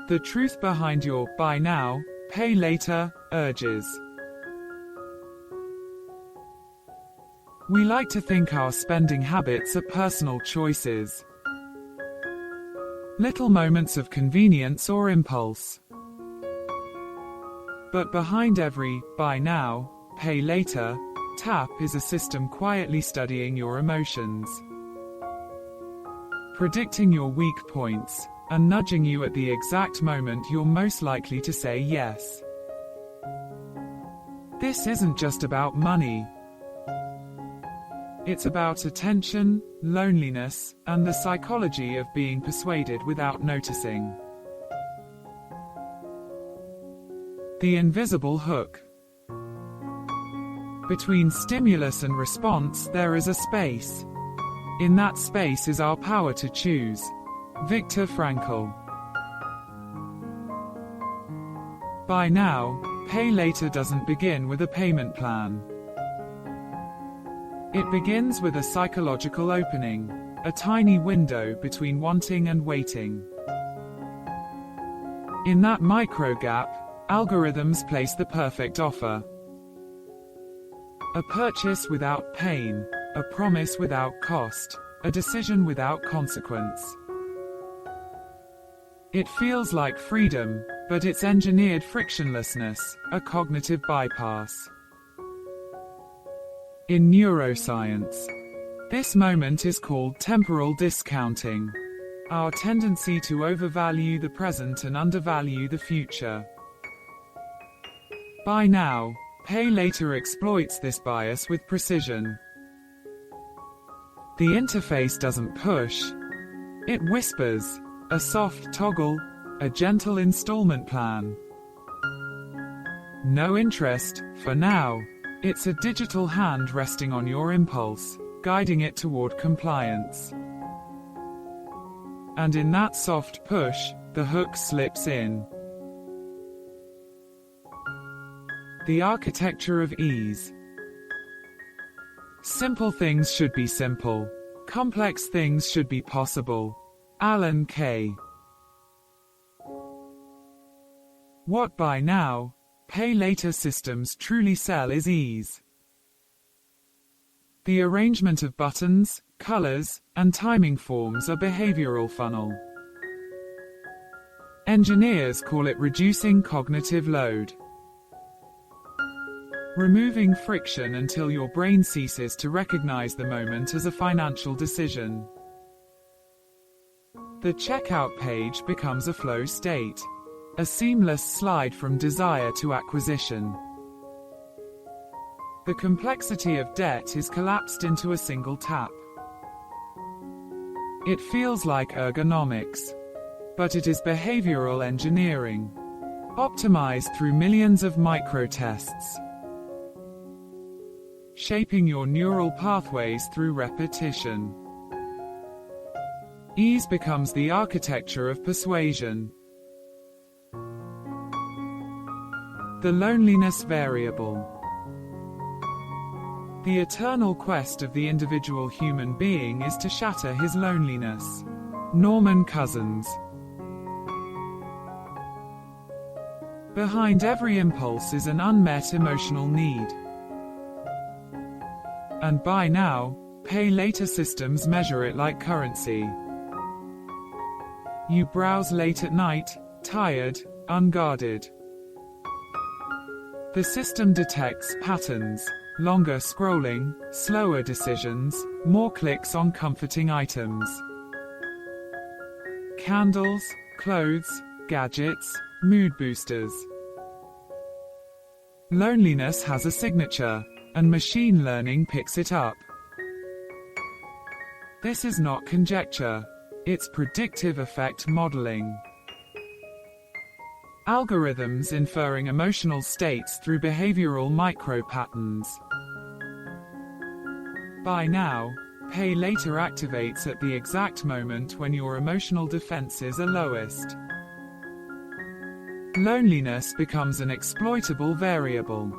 The truth behind your buy now, pay later urges. We like to think our spending habits are personal choices, little moments of convenience or impulse. But behind every buy now, pay later tap is a system quietly studying your emotions, predicting your weak points, and nudging you at the exact moment you're most likely to say yes. This isn't just about money. It's about attention, loneliness, and the psychology of being persuaded without noticing. The invisible hook. Between stimulus and response, there is a space. In that space is our power to choose. Viktor Frankl. Buy now, pay later doesn't begin with a payment plan. It begins with a psychological opening, a tiny window between wanting and waiting. In that micro gap, algorithms place the perfect offer. A purchase without pain, a promise without cost, a decision without consequence. It feels like freedom, but it's engineered frictionlessness, a cognitive bypass. In neuroscience, this moment is called temporal discounting, our tendency to overvalue the present and undervalue the future. Buy now, pay later exploits this bias with precision. The interface doesn't push, it whispers, a soft toggle, a gentle installment plan. No interest, for now. It's a digital hand resting on your impulse, guiding it toward compliance. And in that soft push, the hook slips in. The architecture of ease. Simple things should be simple. Complex things should be possible. Alan Kay. What buy now, pay later systems truly sell is ease. The arrangement of buttons, colors, and timing forms a behavioral funnel. Engineers call it reducing cognitive load. Removing friction until your brain ceases to recognize the moment as a financial decision. The checkout page becomes a flow state, a seamless slide from desire to acquisition. The complexity of debt is collapsed into a single tap. It feels like ergonomics, but it is behavioral engineering, optimized through millions of micro-tests, shaping your neural pathways through repetition. Ease becomes the architecture of persuasion. The loneliness variable. The eternal quest of the individual human being is to shatter his loneliness. Norman Cousins. Behind every impulse is an unmet emotional need. And buy now, pay later systems measure it like currency. You browse late at night, tired, unguarded. The system detects patterns, longer scrolling, slower decisions, more clicks on comforting items. Candles, clothes, gadgets, mood boosters. Loneliness has a signature, and machine learning picks it up. This is not conjecture, it's predictive effect modeling. Algorithms inferring emotional states through behavioral micro-patterns. Buy now, pay later activates at the exact moment when your emotional defenses are lowest. Loneliness becomes an exploitable variable.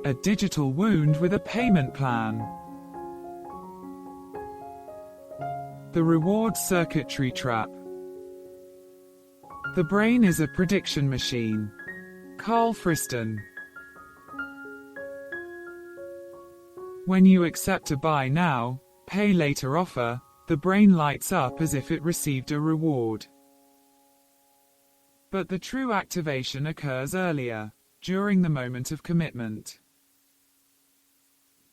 A digital wound with a payment plan. The Reward Circuitry Trap. The brain is a prediction machine. Karl Friston. When you accept a buy now, pay later offer, the brain lights up as if it received a reward. But the true activation occurs earlier, during the moment of commitment.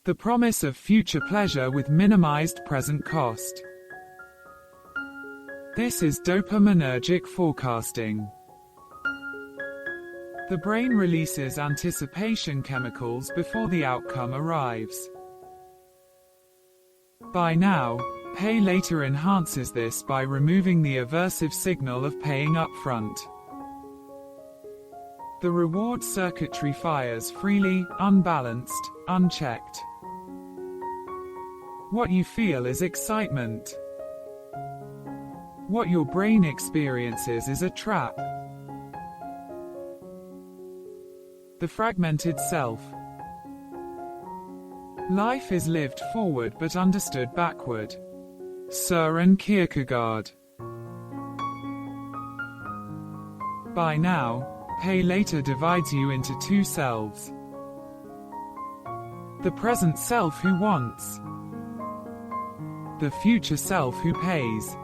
The promise of future pleasure with minimized present cost. This is dopaminergic forecasting. The brain releases anticipation chemicals before the outcome arrives. Buy now, pay later enhances this by removing the aversive signal of paying up front. The reward circuitry fires freely, unbalanced, unchecked. What you feel is excitement. What your brain experiences is a trap. The fragmented self. Life is lived forward but understood backward. Søren Kierkegaard. Buy now, pay later divides you into two selves. The present self who wants. The future self who pays.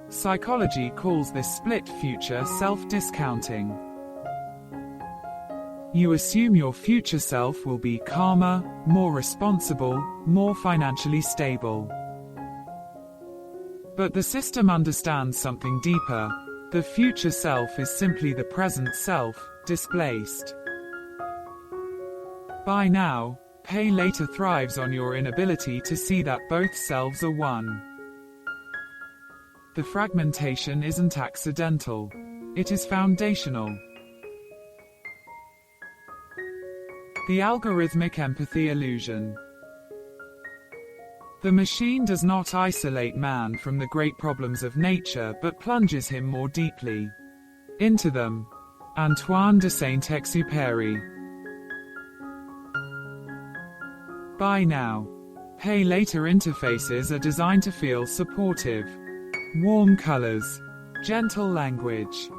Psychology calls this split future self-discounting. You assume your future self will be calmer, more responsible, more financially stable. But the system understands something deeper. The future self is simply the present self, displaced. Buy now, pay later thrives on your inability to see that both selves are one. The fragmentation isn't accidental. It is foundational. The Algorithmic Empathy Illusion. The machine does not isolate man from the great problems of nature but plunges him more deeply into them. Antoine de Saint-Exupéry. Buy now, pay later interfaces are designed to feel supportive. Warm colors, gentle language,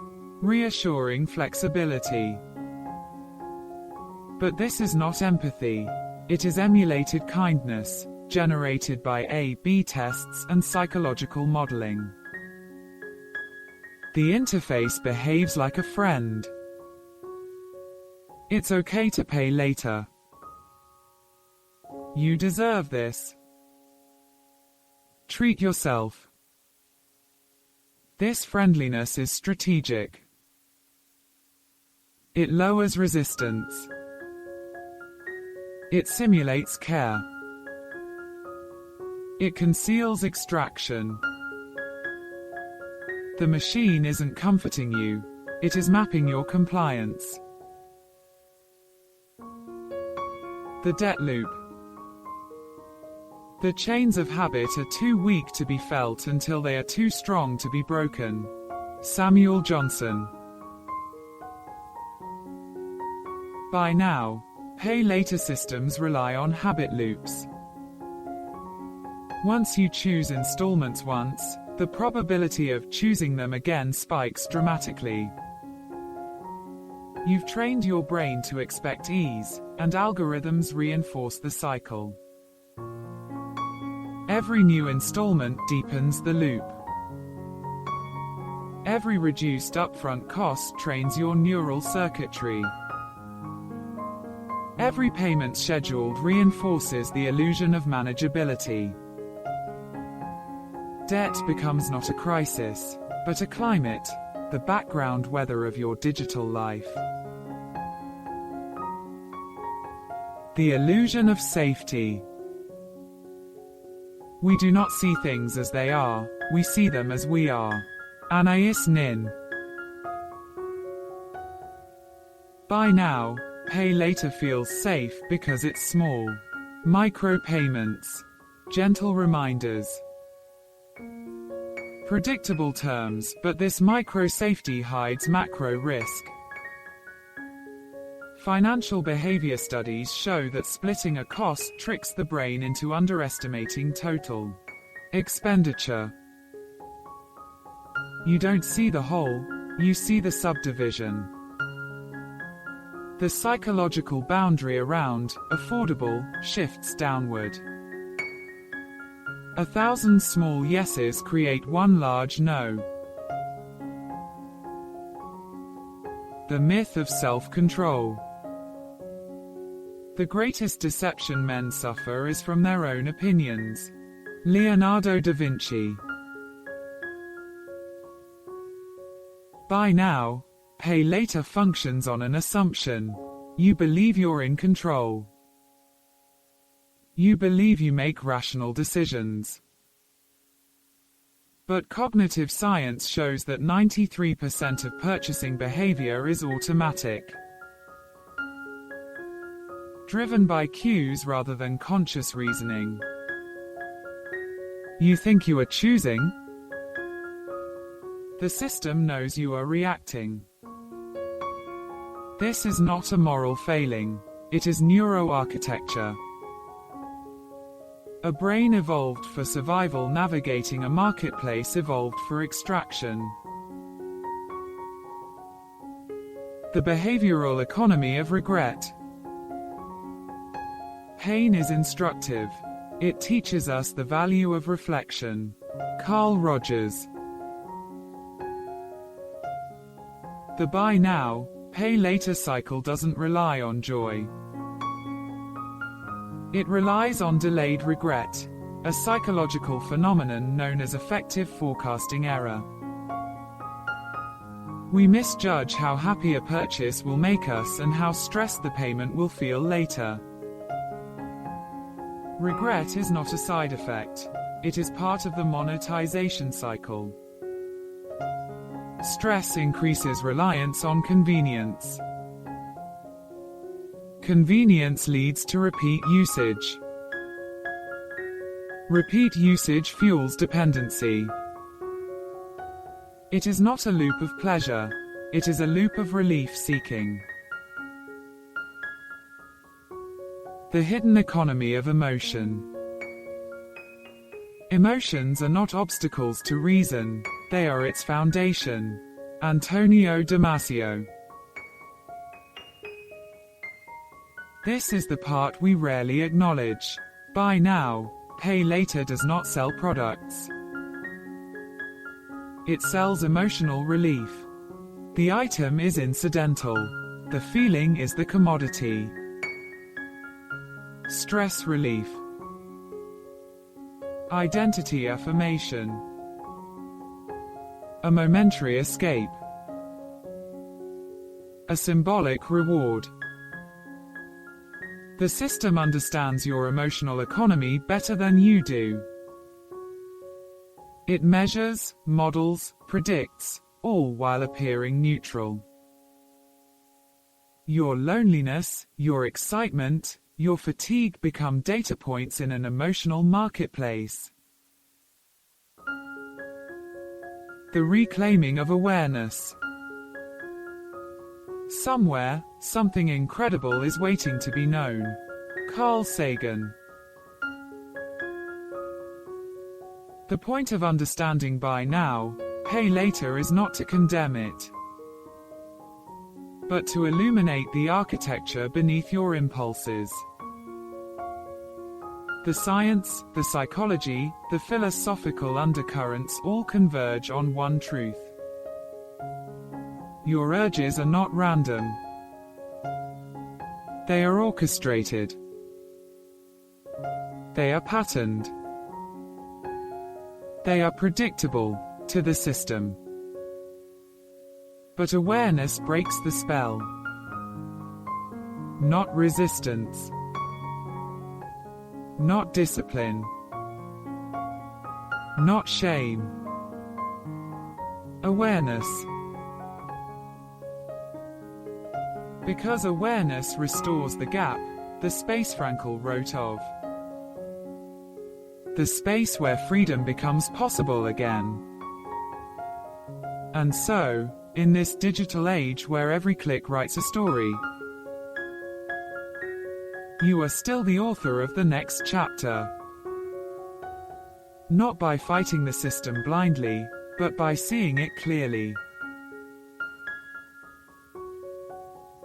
reassuring flexibility. But this is not empathy. It is emulated kindness, generated by A/B tests and psychological modeling. The interface behaves like a friend. It's okay to pay later. You deserve this. Treat yourself. This friendliness is strategic. It lowers resistance. It simulates care. It conceals extraction. The machine isn't comforting you, it is mapping your compliance. The debt loop. The chains of habit are too weak to be felt until they are too strong to be broken. Samuel Johnson. Buy now, pay later systems rely on habit loops. Once you choose installments once, the probability of choosing them again spikes dramatically. You've trained your brain to expect ease, and algorithms reinforce the cycle. Every new installment deepens the loop. Every reduced upfront cost trains your neural circuitry. Every payment scheduled reinforces the illusion of manageability. Debt becomes not a crisis, but a climate, the background weather of your digital life. The illusion of safety. We do not see things as they are, we see them as we are. Anaïs Nin. Buy now, pay later feels safe because it's small. Micropayments. Gentle reminders. Predictable terms, but this micro-safety hides macro risk. Financial behavior studies show that splitting a cost tricks the brain into underestimating total expenditure. You don't see the whole, you see the subdivision. The psychological boundary around affordable shifts downward. 1,000 small yeses create one large no. The myth of self-control. The greatest deception men suffer is from their own opinions. Leonardo da Vinci. Buy now, pay later functions on an assumption. You believe you're in control. You believe you make rational decisions. But cognitive science shows that 93% of purchasing behavior is automatic, driven by cues rather than conscious reasoning. You think you are choosing? The system knows you are reacting. This is not a moral failing, it is neuroarchitecture. A brain evolved for survival navigating a marketplace evolved for extraction. The behavioral economy of regret. Pain is instructive. It teaches us the value of reflection. Carl Rogers. The buy now, pay later cycle doesn't rely on joy. It relies on delayed regret, a psychological phenomenon known as affective forecasting error. We misjudge how happy a purchase will make us and how stressed the payment will feel later. Regret is not a side effect. It is part of the monetization cycle. Stress increases reliance on convenience. Convenience leads to repeat usage. Repeat usage fuels dependency. It is not a loop of pleasure, it is a loop of relief seeking. The hidden economy of emotion. Emotions are not obstacles to reason, they are its foundation. Antonio Damasio. This is the part we rarely acknowledge. Buy now, pay later does not sell products. It sells emotional relief. The item is incidental. The feeling is the commodity. Stress relief. Identity affirmation. A momentary escape. A symbolic reward. The system understands your emotional economy better than you do. It measures, models, predicts, all while appearing neutral. Your loneliness, your excitement, your fatigue become data points in an emotional marketplace. The reclaiming of awareness. Somewhere, something incredible is waiting to be known. Carl Sagan. The point of understanding buy now, pay later is not to condemn it, but to illuminate the architecture beneath your impulses. The science, the psychology, the philosophical undercurrents all converge on one truth. Your urges are not random. They are orchestrated. They are patterned. They are predictable to the system. But awareness breaks the spell. Not resistance. Not discipline. Not shame. Awareness. Because awareness restores the gap, the space Frankl wrote of. The space where freedom becomes possible again. And so, in this digital age where every click writes a story, you are still the author of the next chapter. Not by fighting the system blindly, but by seeing it clearly.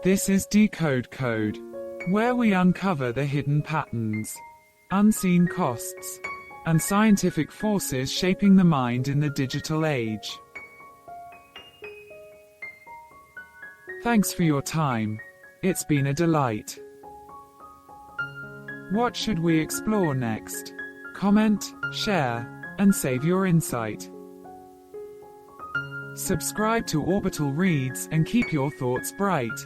This is Decode Code, where we uncover the hidden patterns, unseen costs, and scientific forces shaping the mind in the digital age. Thanks for your time. It's been a delight. What should we explore next? Comment, share, and save your insight. Subscribe to Orbital Reads and keep your thoughts bright.